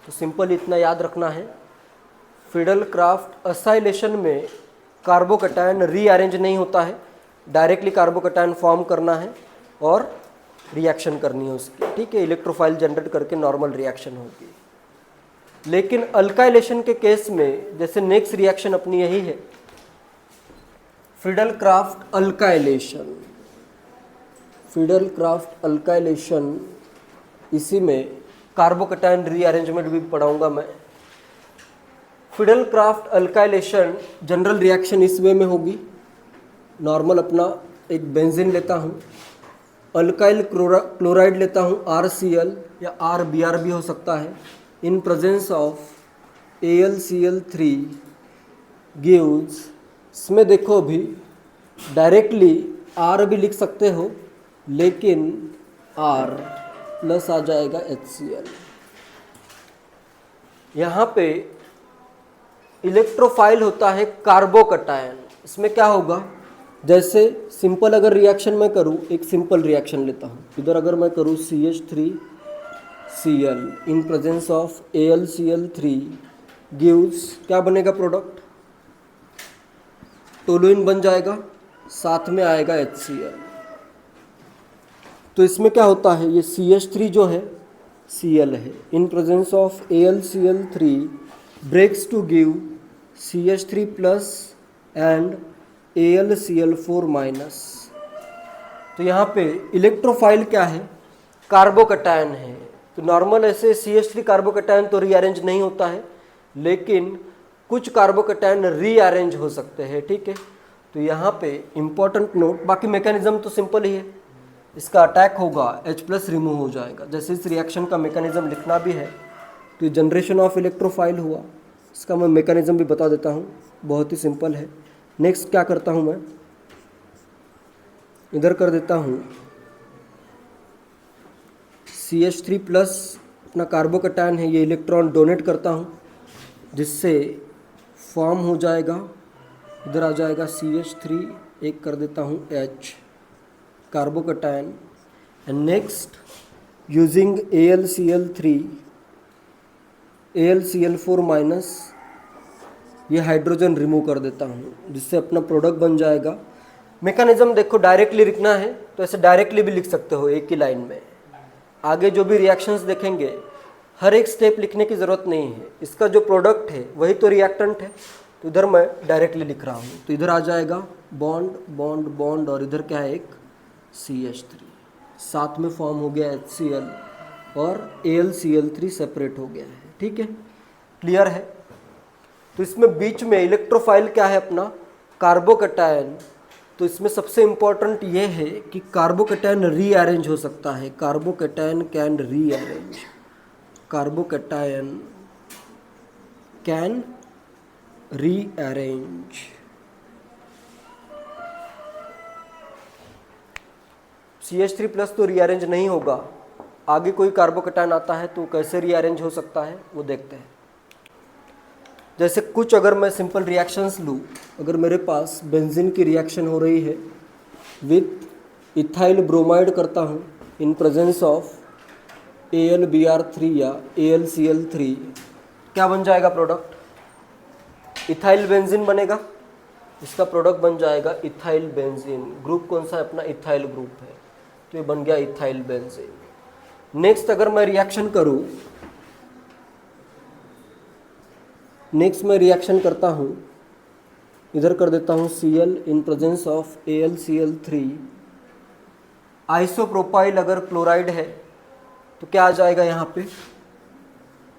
तो सिंपल इतना याद रखना है, फिडल क्राफ्ट असाइलेशन में कार्बोकैटायन रीअरेंज नहीं होता है, डायरेक्टली कार्बोकैटायन फॉर्म करना है और रिएक्शन करनी है उसकी, ठीक है, इलेक्ट्रोफाइल जनरेट करके नॉर्मल रिएक्शन होगी। लेकिन अल्काइलेशन के केस में जैसे नेक्स्ट रिएक्शन अपनी यही है, fiddle craft alkylation, fiddle craft alkylation, इसी में कार्बोकैटायन रीअरेंजमेंट भी पढ़ाऊंगा मैं। Fiddle craft alkylation general reaction इस वे में होगी, नॉर्मल अपना एक बेंजीन लेता हूँ, अल्काइल क्लोराइड लेता हूँ RCl या RBr भी हो सकता है, in presence of AlCl3 gives, इसमें देखो अभी डायरेक्टली R भी लिख सकते हो, लेकिन R प्लस आ जाएगा HCl। यहाँ पे इलेक्ट्रोफाइल होता है कार्बोकैटायन, इसमें क्या होगा, जैसे सिंपल अगर रिएक्शन मैं करूँ, एक सिंपल रिएक्शन लेता हूँ, इधर अगर मैं करूँ CH3Cl in presence of AlCl3 gives, क्या बनेगा प्रोडक्ट, टोलुइन बन जाएगा, साथ में आएगा HCl। तो इसमें क्या होता है, ये CH3 जो है Cl है, in presence of AlCl3 breaks to give CH3 plus and AlCl4 minus. तो यहाँ पे इलेक्ट्रोफाइल क्या है, कार्बोकैटायन है। तो नॉर्मल ऐसे CH3 कार्बोकैटायन तो रीअरेंज नहीं होता है, लेकिन कुछ कार्बोकैटायन रीअरेंज हो सकते हैं, ठीक है। तो यहाँ पे इंपॉर्टेंट नोट, बाकी मैकेनिज्म तो सिंपल ही है, इसका अटैक होगा, H+ रिमूव हो जाएगा। जैसे इस रिएक्शन का मैकेनिज्म लिखना भी है, तो जनरेशन ऑफ इलेक्ट्रोफाइल हुआ, इसका मैं मैकेनिज्म भी बता देता हूँ, बहुत ही सिंपल है। नेक्स्ट क्या करता हूँ मैं, इधर कर देता हूँ CH3 प्लस अपना कार्बोकैटायन है, ये इलेक्ट्रॉन डोनेट करता हूँ, जिससे फॉर्म हो जाएगा, इधर आ जाएगा CH3, एक कर देता हूँ H carbocation, and next using AlCl4 minus, ये हाइड्रोजन रिमूव कर देता हूँ, जिससे अपना प्रोडक्ट बन जाएगा। मैकेनिज्म देखो डायरेक्टली लिखना है तो ऐसे डायरेक्टली भी लिख सकते हो एक ही लाइन में, आगे जो भी रिएक्शंस देखेंगे हर एक स्टेप लिखने की ज़रूरत नहीं है, इसका जो प्रोडक्ट है वही तो रिएक्टेंट है। तो इधर मैं डायरेक्टली लिख रहा हूँ, तो इधर आ जाएगा बॉन्ड बॉन्ड बॉन्ड, और इधर क्या है, एक CH3, साथ में फॉर्म हो गया HCl और AlCl3 सेपरेट हो गया है, ठीक है, क्लियर है। तो इसमें बीच में इलेक्ट्रोफाइल क्या है अपना, कार्बोकैटायन। तो इसमें सबसे इम्पोर्टेंट ये है कि कार्बोकैटायन रीअरेंज हो सकता है, carbocation can rearrange, carbocation can rearrange. CH3 plus तो रीअरेंज नहीं होगा, आगे कोई कार्बोकैटायन आता है तो कैसे रीअरेंज हो सकता है वो देखते हैं। जैसे कुछ अगर मैं सिंपल रिएक्शंस लूँ, अगर मेरे पास बेंजीन की रिएक्शन हो रही है विथ इथाइल ब्रोमाइड करता हूँ इन प्रेजेंस ऑफ AlBr3 या AlCl3, क्या बन जाएगा प्रोडक्ट, इथाइल बेंजीन बनेगा, इसका प्रोडक्ट बन जाएगा इथाइल बेंजीन। ग्रुप कौन सा है अपना, इथाइल ग्रुप है, तो ये बन गया इथाइल बेंजीन। नेक्स्ट अगर मैं रिएक्शन करूँ, नेक्स्ट मैं रिएक्शन करता हूँ, इधर कर देता हूँ Cl in presence of AlCl3, isopropyl अगर क्लोराइड है तो क्या आ जाएगा यहाँ पे,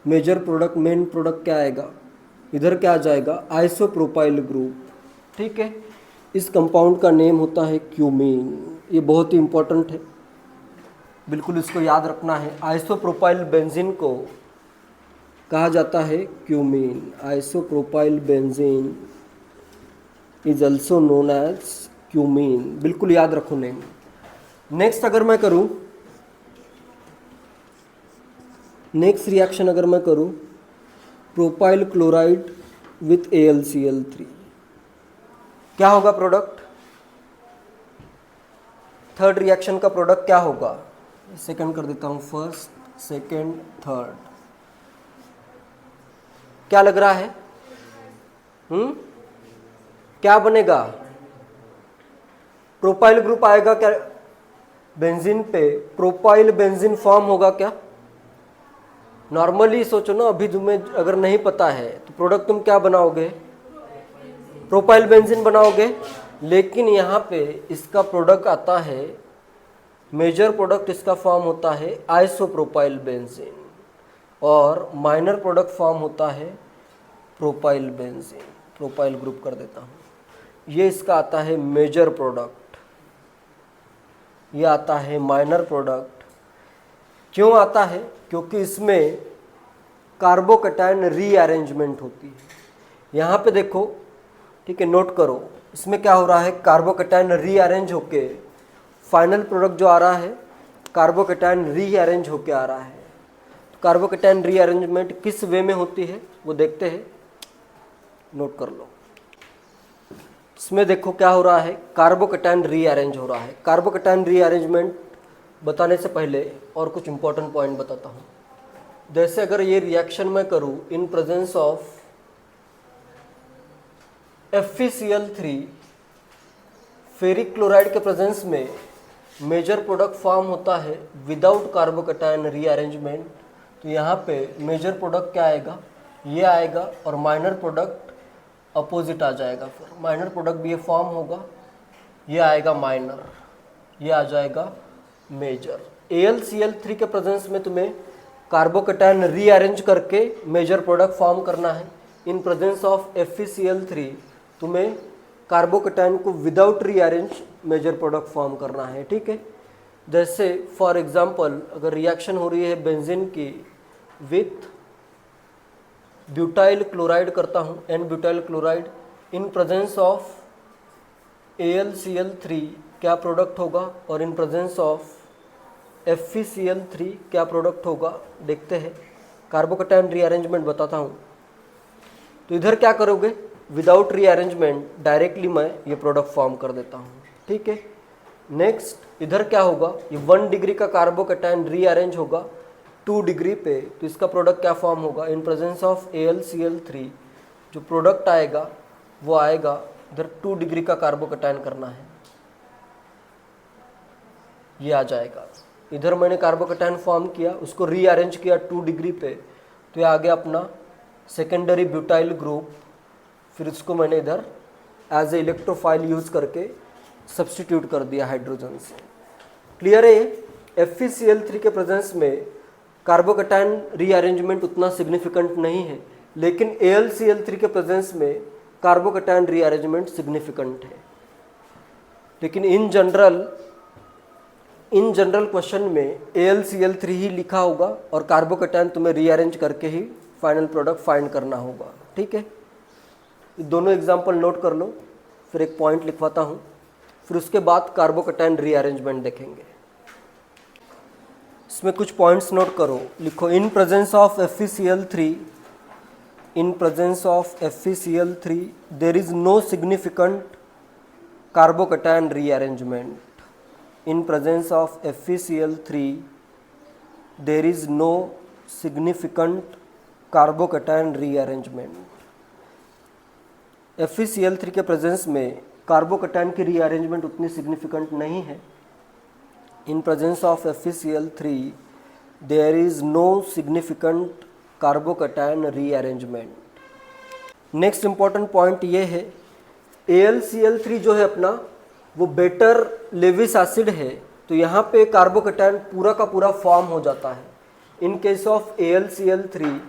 मेजर प्रोडक्ट मेन प्रोडक्ट क्या आएगा, इधर क्या आ जाएगा, आइसोप्रोपाइल ग्रुप, ठीक है। इस कंपाउंड का नेम होता है क्यूमीन, ये बहुत ही इंपॉर्टेंट है, बिल्कुल इसको याद रखना है। आइसोप्रोपाइल बेंजीन को कहा जाता है cumene, isopropyl benzene is also known as cumene, बिल्कुल याद रखो नेम। नेक्स्ट अगर मैं करूं, नेक्स्ट रिएक्शन अगर मैं करूं प्रोपाइल क्लोराइड विथ AlCl3, क्या होगा प्रोडक्ट, थर्ड रिएक्शन का प्रोडक्ट क्या होगा, सेकंड कर देता हूं, फर्स्ट सेकंड थर्ड, क्या लग रहा है? क्या बनेगा? प्रोपाइल ग्रुप आएगा क्या बेंजीन पे? प्रोपाइल बेंजीन फॉर्म होगा क्या? नॉर्मली सोचो ना, अभी तुम्हें अगर नहीं पता है तो प्रोडक्ट तुम क्या बनाओगे? प्रोपाइल बेंजीन बनाओगे। लेकिन यहाँ पे इसका प्रोडक्ट आता है, मेजर प्रोडक्ट इसका फॉर्म होता है आइसोप्रोपाइल बेंजीन, और माइनर प्रोडक्ट फॉर्म होता है प्रोपाइल बेंजीन। प्रोपाइल ग्रुप कर देता हूँ। ये इसका आता है मेजर प्रोडक्ट, ये आता है माइनर प्रोडक्ट। क्यों आता है? क्योंकि इसमें कार्बोकैटायन रीअरेंजमेंट होती है। यहाँ पे देखो, ठीक है, नोट करो, इसमें क्या हो रहा है? कार्बोकैटायन रीअरेंज होके फाइनल प्रोडक्ट जो आ रहा है कार्बोकैटायन रीअरेंज होके आ रहा है। तो कार्बोकैटायन रीअरेंजमेंट किस वे में होती है वो देखते हैं, नोट कर लो। इसमें देखो क्या हो रहा है, कार्बोकैटायन रीअरेंज हो रहा है। कार्बोकैटायन रीअरेंजमेंट बताने से पहले और कुछ इंपॉर्टेंट पॉइंट बताता हूँ। जैसे अगर ये रिएक्शन मैं करूँ इन presence of FeCl3, ferric chloride के प्रेजेंस में मेजर प्रोडक्ट फॉर्म होता है विदाउट कार्बोकैटायन रीअरेंजमेंट। तो यहाँ पे मेजर प्रोडक्ट क्या आएगा? ये आएगा, और माइनर प्रोडक्ट अपोजिट आ जाएगा। फिर माइनर प्रोडक्ट भी ये फॉर्म होगा, ये आएगा माइनर, ये आ जाएगा मेजर। AlCl3 के प्रेजेंस में तुम्हें कार्बोकैटायन रीअरेंज करके मेजर प्रोडक्ट फॉर्म करना है। इन प्रेजेंस ऑफ FeCl3 तुम्हें कार्बोकैटायन को without rearrange major product form करना है, ठीक है। जैसे फॉर एग्जांपल अगर रिएक्शन हो रही है बेंजीन की विथ ब्यूटाइल क्लोराइड करता हूँ, n butyl chloride, in presence of AlCl3 क्या प्रोडक्ट होगा, और इन प्रेजेंस ऑफ FeCl3 क्या प्रोडक्ट होगा, देखते हैं। कार्बोकैटायन रीअरेंजमेंट बताता हूँ। तो इधर क्या करोगे? विदाउट रीअरेंजमेंट डायरेक्टली मैं ये प्रोडक्ट फॉर्म कर देता हूँ, ठीक है। नेक्स्ट इधर क्या होगा? ये 1 डिग्री का कार्बोकैटायन रीअरेंज होगा 2 डिग्री पे, तो इसका प्रोडक्ट क्या फॉर्म होगा? इन प्रेजेंस ऑफ AlCl3 जो प्रोडक्ट आएगा वो आएगा, इधर 2 डिग्री का कार्बोकैटायन करना है, ये आ जाएगा। इधर मैंने कार्बोकैटायन फॉर्म किया, उसको रीअरेंज किया 2 डिग्री पे, तो ये आ गया अपना सेकेंडरी ब्यूटाइल ग्रुप। फिर इसको मैंने इधर एज ए इलेक्ट्रोफाइल यूज करके सब्स्टिट्यूट कर दिया हाइड्रोजन से। क्लियर है? FeCl3 के प्रेजेंस में कार्बोकैटायन रीअरेंजमेंट उतना सिग्निफिकेंट नहीं है, लेकिन AlCl3 के प्रेजेंस में कार्बोकैटायन रीअरेंजमेंट सिग्निफिकेंट है। लेकिन इन जनरल क्वेश्चन में AlCl3 ही लिखा होगा और कार्बोकैटायन तुम्हें रीअरेंज करके ही फाइनल प्रोडक्ट फाइंड करना होगा, ठीक है। दोनों एग्जांपल नोट कर लो, फिर एक पॉइंट लिखवाता हूँ, फिर उसके बाद कार्बोकैटायन रीअरेंजमेंट देखेंगे। इसमें कुछ पॉइंट्स नोट करो, लिखो in presence of FeCl3 there is no significant carbocation rearrangement. In presence of FeCl3 there is no significant carbocation rearrangement. FeCl3 के प्रेजेंस में कार्बोकैटायन की रीअरेंजमेंट उतनी सिग्निफिकेंट नहीं है। In presence of FeCl3 there is no significant carbocation rearrangement. Next important point ये है, AlCl3 जो है अपना वो बेटर लेविस एसिड है, तो यहाँ पे कार्बोकैटायन पूरा का पूरा फॉर्म हो जाता है। इन केस ऑफ AlCl3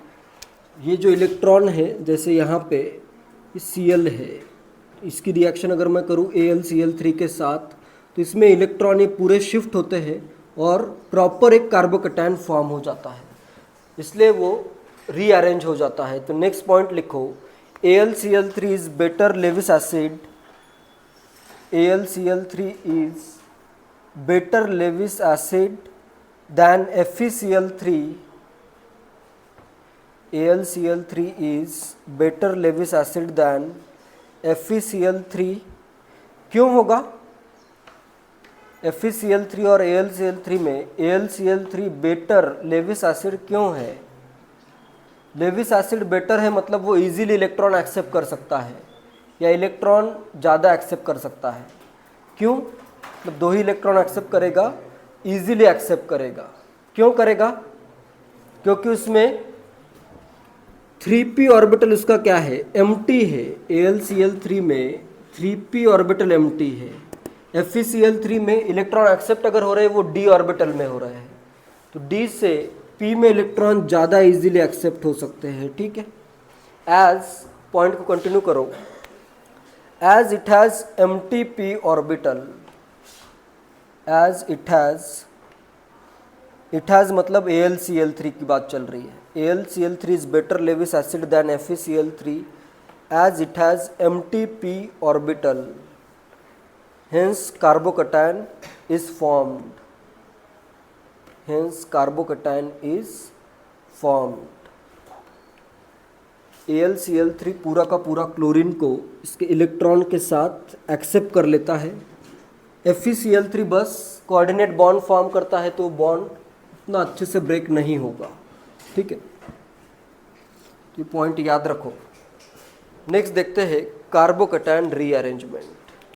ये जो इलेक्ट्रॉन है, जैसे यहाँ पे Cl है, इसकी रिएक्शन अगर मैं करूँ AlCl3 के साथ, तो इसमें इलेक्ट्रॉन ये पूरे शिफ्ट होते हैं और प्रॉपर एक कार्बोकैटायन फॉर्म हो जाता है, इसलिए वो रीअरेंज हो जाता है। तो नेक्स्ट पॉइंट लिखो, AlCl3 is better Lewis acid, AlCl3 is better Lewis acid than FeCl3. AlCl3 is better Lewis acid than FeCl3. क्यों होगा? FeCl3 और AlCl3 में AlCl3 बेटर लेविस एसिड क्यों है? लेविस एसिड बेटर है मतलब वो इजीली इलेक्ट्रॉन एक्सेप्ट कर सकता है या इलेक्ट्रॉन ज़्यादा एक्सेप्ट कर सकता है। क्यों? मतलब 2 ही इलेक्ट्रॉन एक्सेप्ट करेगा, इजीली एक्सेप्ट करेगा। क्यों करेगा? क्योंकि उसमें 3p ऑर्बिटल उसका क्या है, एम्प्टी है। AlCl3 में 3p ऑर्बिटल एम्प्टी है। FeCl3 में इलेक्ट्रॉन एक्सेप्ट अगर हो रहे हैं वो d ऑर्बिटल में हो रहे हैं, तो d से p में इलेक्ट्रॉन ज़्यादा इजीली एक्सेप्ट हो सकते हैं। ठीक है, एज पॉइंट को कंटिन्यू करो, as it has empty p orbital, as it has मतलब AlCl3 की बात चल रही है। AlCl3 is better Lewis acid than FeCl3 as it has empty p orbital, hence carbocation is formed, AlCl3 पूरा का पूरा क्लोरीन को इसके इलेक्ट्रॉन के साथ एक्सेप्ट कर लेता है। FeCl3 बस कोऑर्डिनेट बॉन्ड फॉर्म करता है, तो बॉन्ड उतना अच्छे से ब्रेक नहीं होगा। ठीक है, ये पॉइंट याद रखो। नेक्स्ट देखते हैं कार्बोकैटायन रीअरेंजमेंट।